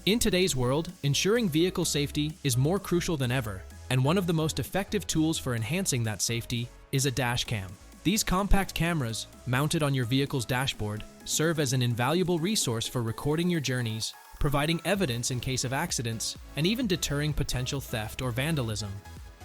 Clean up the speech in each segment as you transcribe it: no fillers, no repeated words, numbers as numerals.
In today's world, ensuring vehicle safety is more crucial than ever, and one of the most effective tools for enhancing that safety is a dash cam. These compact cameras, mounted on your vehicle's dashboard, serve as an invaluable resource for recording your journeys, providing evidence in case of accidents, and even deterring potential theft or vandalism.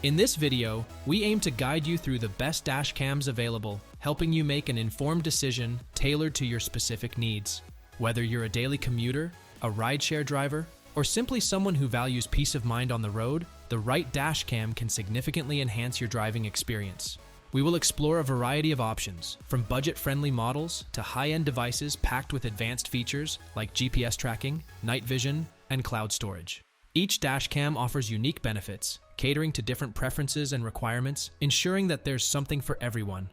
In this video, we aim to guide you through the best dash cams available, helping you make an informed decision tailored to your specific needs. Whether you're a daily commuter, a rideshare driver, or simply someone who values peace of mind on the road, the right dash cam can significantly enhance your driving experience. We will explore a variety of options, from budget-friendly models to high-end devices packed with advanced features like GPS tracking, night vision, and cloud storage. Each dash cam offers unique benefits, catering to different preferences and requirements, ensuring that there's something for everyone.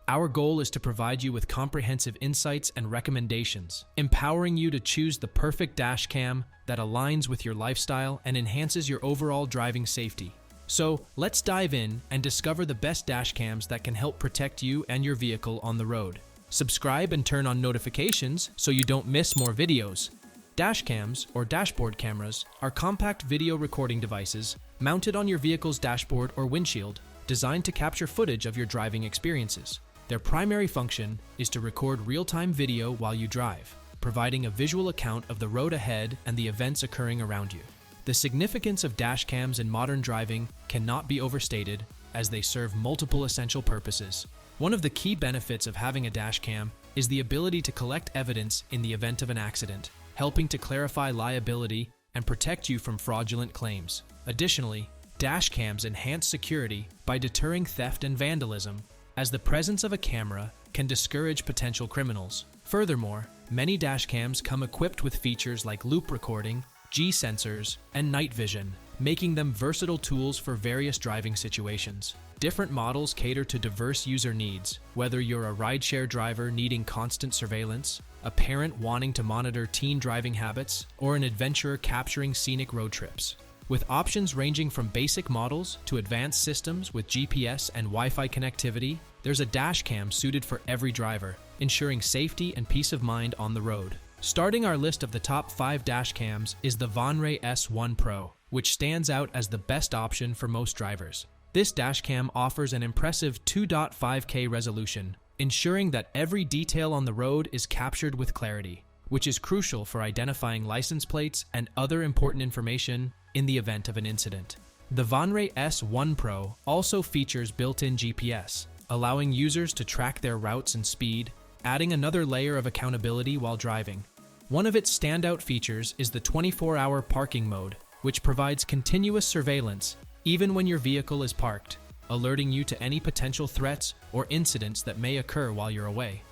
Our goal is to provide you with comprehensive insights and recommendations, empowering you to choose the perfect dash cam that aligns with your lifestyle and enhances your overall driving safety. So, let's dive in and discover the best dash cams that can help protect you and your vehicle on the road. Subscribe and turn on notifications so you don't miss more videos. Dash cams, or dashboard cameras, are compact video recording devices mounted on your vehicle's dashboard or windshield, designed to capture footage of your driving experiences. Their primary function is to record real-time video while you drive, providing a visual account of the road ahead and the events occurring around you. The significance of dash cams in modern driving cannot be overstated, as they serve multiple essential purposes. One of the key benefits of having a dash cam is the ability to collect evidence in the event of an accident, helping to clarify liability and protect you from fraudulent claims. Additionally, dash cams enhance security by deterring theft and vandalism, as the presence of a camera can discourage potential criminals. Furthermore, many dash cams come equipped with features like loop recording, G-sensors, and night vision, making them versatile tools for various driving situations. Different models cater to diverse user needs, whether you're a rideshare driver needing constant surveillance, a parent wanting to monitor teen driving habits, or an adventurer capturing scenic road trips. With options ranging from basic models to advanced systems with GPS and Wi-Fi connectivity, there's a dash cam suited for every driver, ensuring safety and peace of mind on the road. Starting our list of the top 5 dash cams is the Vonray S1 Pro, which stands out as the best option for most drivers. This dash cam offers an impressive 2.5K resolution, ensuring that every detail on the road is captured with clarity, which is crucial for identifying license plates and other important information in the event of an incident. The Vonray S1 Pro also features built-in GPS, allowing users to track their routes and speed, adding another layer of accountability while driving. One of its standout features is the 24-hour parking mode, which provides continuous surveillance even when your vehicle is parked, alerting you to any potential threats or incidents that may occur while you're away.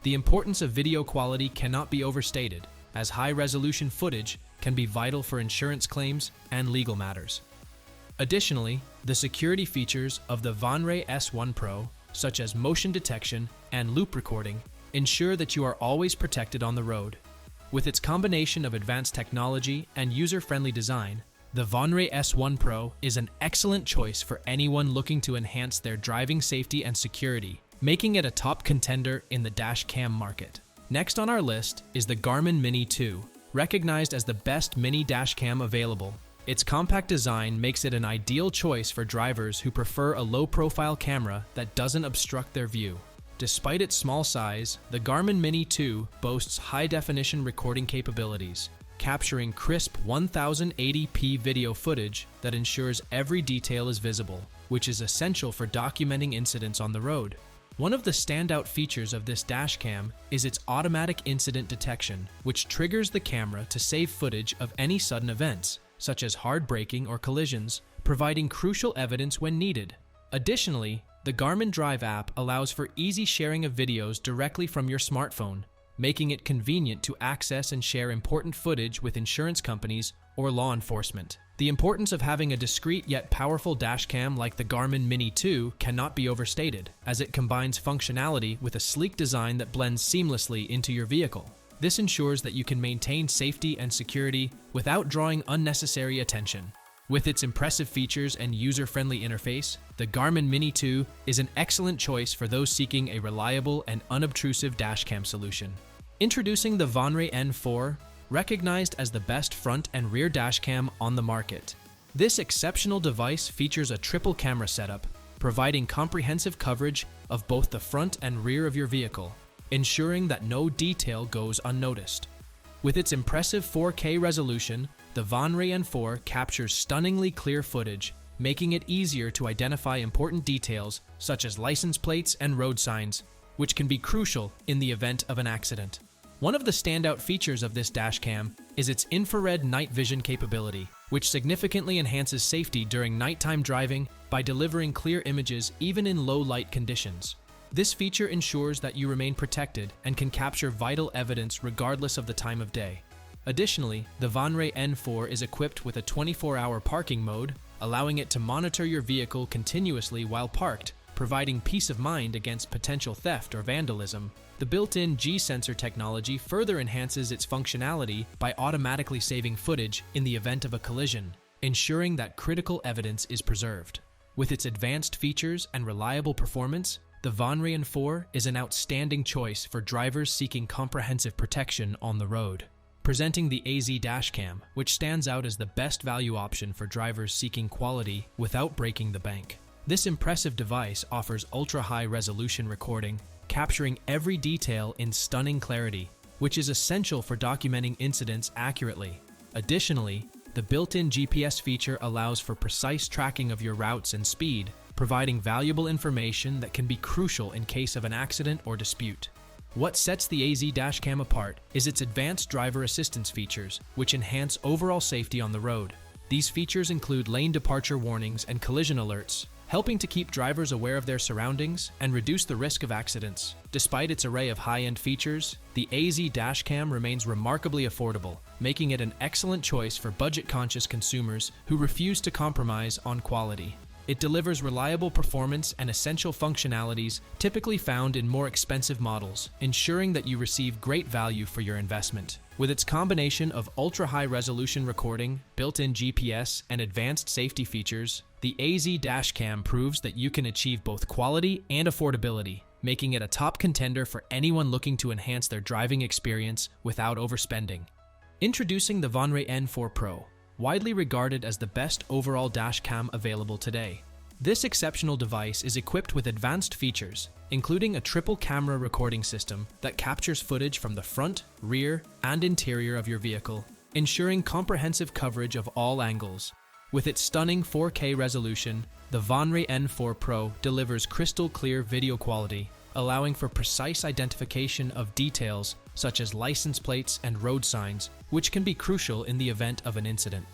The importance of video quality cannot be overstated, as high-resolution footage can be vital for insurance claims and legal matters. Additionally, the security features of the Vonray S1 Pro, such as motion detection and loop recording, ensure that you are always protected on the road. With its combination of advanced technology and user-friendly design, the Vonray S1 Pro is an excellent choice for anyone looking to enhance their driving safety and security, making it a top contender in the dash cam market. Next on our list is the Garmin Mini 2, recognized as the best mini dash cam available. Its compact design makes it an ideal choice for drivers who prefer a low-profile camera that doesn't obstruct their view. Despite its small size, the Garmin Mini 2 boasts high-definition recording capabilities, capturing crisp 1080p video footage that ensures every detail is visible, which is essential for documenting incidents on the road. One of the standout features of this dash cam is its automatic incident detection, which triggers the camera to save footage of any sudden events, such as hard braking or collisions, providing crucial evidence when needed. Additionally, the Garmin Drive app allows for easy sharing of videos directly from your smartphone, making it convenient to access and share important footage with insurance companies or law enforcement. The importance of having a discreet yet powerful dash cam like the Garmin Mini 2 cannot be overstated, as it combines functionality with a sleek design that blends seamlessly into your vehicle. This ensures that you can maintain safety and security without drawing unnecessary attention. With its impressive features and user-friendly interface, the Garmin Mini 2 is an excellent choice for those seeking a reliable and unobtrusive dashcam solution. Introducing the Vonray N4, recognized as the best front and rear dashcam on the market. This exceptional device features a triple camera setup, providing comprehensive coverage of both the front and rear of your vehicle, ensuring that no detail goes unnoticed. With its impressive 4K resolution, the Vanray N4 captures stunningly clear footage, making it easier to identify important details such as license plates and road signs, which can be crucial in the event of an accident. One of the standout features of this dashcam is its infrared night vision capability, which significantly enhances safety during nighttime driving by delivering clear images even in low light conditions. This feature ensures that you remain protected and can capture vital evidence regardless of the time of day. Additionally, the Vanray N4 is equipped with a 24-hour parking mode, allowing it to monitor your vehicle continuously while parked, providing peace of mind against potential theft or vandalism. The built-in G-sensor technology further enhances its functionality by automatically saving footage in the event of a collision, ensuring that critical evidence is preserved. With its advanced features and reliable performance, the Vanray N4 is an outstanding choice for drivers seeking comprehensive protection on the road. Presenting the AZ Dashcam, which stands out as the best value option for drivers seeking quality without breaking the bank. This impressive device offers ultra-high resolution recording, capturing every detail in stunning clarity, which is essential for documenting incidents accurately. Additionally, the built-in GPS feature allows for precise tracking of your routes and speed, providing valuable information that can be crucial in case of an accident or dispute. What sets the AZ Dashcam apart is its advanced driver assistance features, which enhance overall safety on the road. These features include lane departure warnings and collision alerts, helping to keep drivers aware of their surroundings and reduce the risk of accidents. Despite its array of high-end features, the AZ Dashcam remains remarkably affordable, making it an excellent choice for budget-conscious consumers who refuse to compromise on quality. It delivers reliable performance and essential functionalities typically found in more expensive models, ensuring that you receive great value for your investment. With its combination of ultra-high resolution recording, built-in GPS, and advanced safety features, the AZ Dashcam proves that you can achieve both quality and affordability, making it a top contender for anyone looking to enhance their driving experience without overspending. Introducing the Vanray N4 Pro, widely regarded as the best overall dashcam available today. This exceptional device is equipped with advanced features, including a triple camera recording system that captures footage from the front, rear, and interior of your vehicle, ensuring comprehensive coverage of all angles. With its stunning 4K resolution, the Vanray N4 Pro delivers crystal clear video quality, allowing for precise identification of details such as license plates and road signs, which can be crucial in the event of an incident.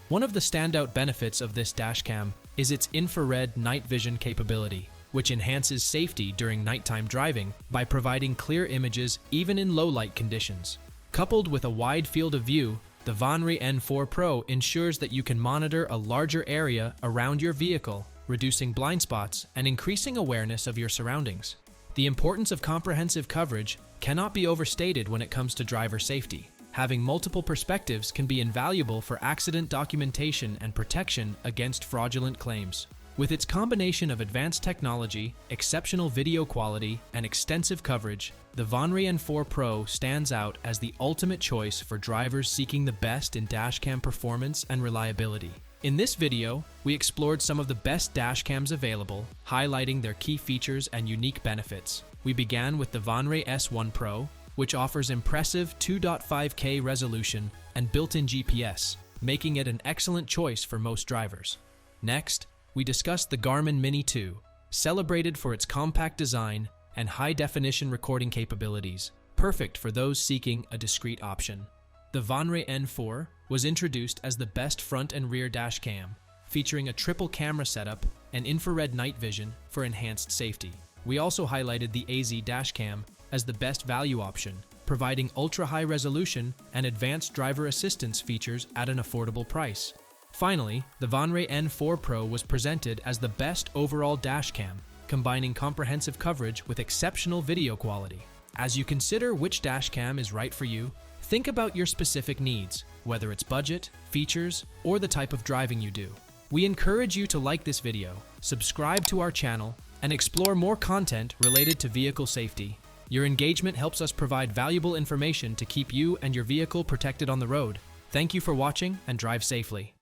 One of the standout benefits of this dashcam is its infrared night vision capability, which enhances safety during nighttime driving by providing clear images even in low-light conditions. Coupled with a wide field of view, the Vanray N4 Pro ensures that you can monitor a larger area around your vehicle, reducing blind spots and increasing awareness of your surroundings. The importance of comprehensive coverage cannot be overstated when it comes to driver safety. Having multiple perspectives can be invaluable for accident documentation and protection against fraudulent claims. With its combination of advanced technology, exceptional video quality, and extensive coverage, the Vanray N4 Pro stands out as the ultimate choice for drivers seeking the best in dashcam performance and reliability. In this video, we explored some of the best dashcams available, highlighting their key features and unique benefits. We began with the Vanray S1 Pro, which offers impressive 2.5K resolution and built-in GPS, making it an excellent choice for most drivers. Next, we discussed the Garmin Mini 2, celebrated for its compact design and high-definition recording capabilities, perfect for those seeking a discrete option. The Vanray N4 was introduced as the best front and rear dashcam, featuring a triple camera setup and infrared night vision for enhanced safety. We also highlighted the AZ Dashcam as the best value option, providing ultra-high resolution and advanced driver assistance features at an affordable price. Finally, the Vanray N4 Pro was presented as the best overall dashcam, combining comprehensive coverage with exceptional video quality. As you consider which dashcam is right for you, think about your specific needs, whether it's budget, features, or the type of driving you do. We encourage you to like this video, subscribe to our channel, and explore more content related to vehicle safety. Your engagement helps us provide valuable information to keep you and your vehicle protected on the road. Thank you for watching and drive safely.